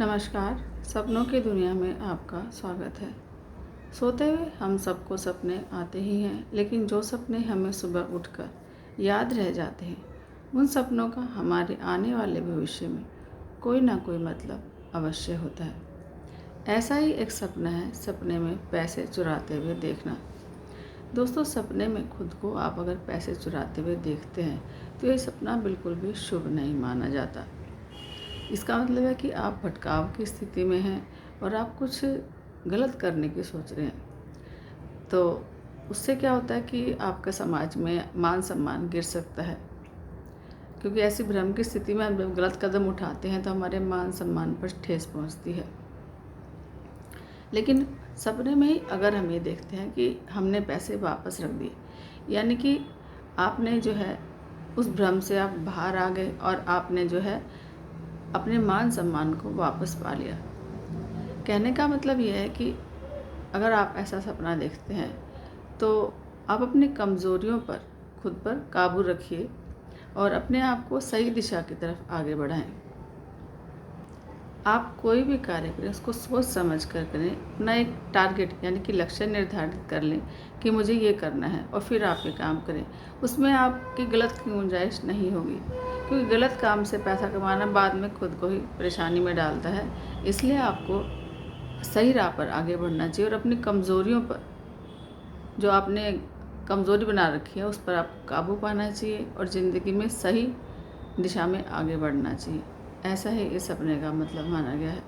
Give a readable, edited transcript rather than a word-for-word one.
नमस्कार। सपनों की दुनिया में आपका स्वागत है। सोते हुए हम सबको सपने आते ही हैं, लेकिन जो सपने हमें सुबह उठकर याद रह जाते हैं, उन सपनों का हमारे आने वाले भविष्य में कोई ना कोई मतलब अवश्य होता है। ऐसा ही एक सपना है सपने में पैसे चुराते हुए देखना। दोस्तों, सपने में खुद को आप अगर पैसे चुराते हुए देखते हैं तो ये सपना बिल्कुल भी शुभ नहीं माना जाता। इसका मतलब है कि आप भटकाव की स्थिति में हैं और आप कुछ गलत करने की सोच रहे हैं। तो उससे क्या होता है कि आपका समाज में मान सम्मान गिर सकता है, क्योंकि ऐसी भ्रम की स्थिति में हम जब गलत कदम उठाते हैं तो हमारे मान सम्मान पर ठेस पहुंचती है। लेकिन सपने में ही अगर हम ये देखते हैं कि हमने पैसे वापस रख दिए, यानी कि आपने जो है उस भ्रम से आप बाहर आ गए और आपने जो है अपने मान सम्मान को वापस पा लिया। कहने का मतलब यह है कि अगर आप ऐसा सपना देखते हैं तो आप अपनी कमज़ोरियों पर खुद पर काबू रखिए और अपने आप को सही दिशा की तरफ आगे बढ़ाएं। आप कोई भी कार्य करें उसको सोच समझ कर करें। अपना एक टारगेट यानी कि लक्ष्य निर्धारित कर लें कि मुझे ये करना है और फिर आप ये काम करें। उसमें आपकी गलत की गुंजाइश नहीं होगी, क्योंकि गलत काम से पैसा कमाना बाद में खुद को ही परेशानी में डालता है। इसलिए आपको सही राह पर आगे बढ़ना चाहिए और अपनी कमज़ोरियों पर, जो आपने कमज़ोरी बना रखी है, उस पर आपको काबू पाना चाहिए और ज़िंदगी में सही दिशा में आगे बढ़ना चाहिए। ऐसा ही इस सपने का मतलब माना गया है।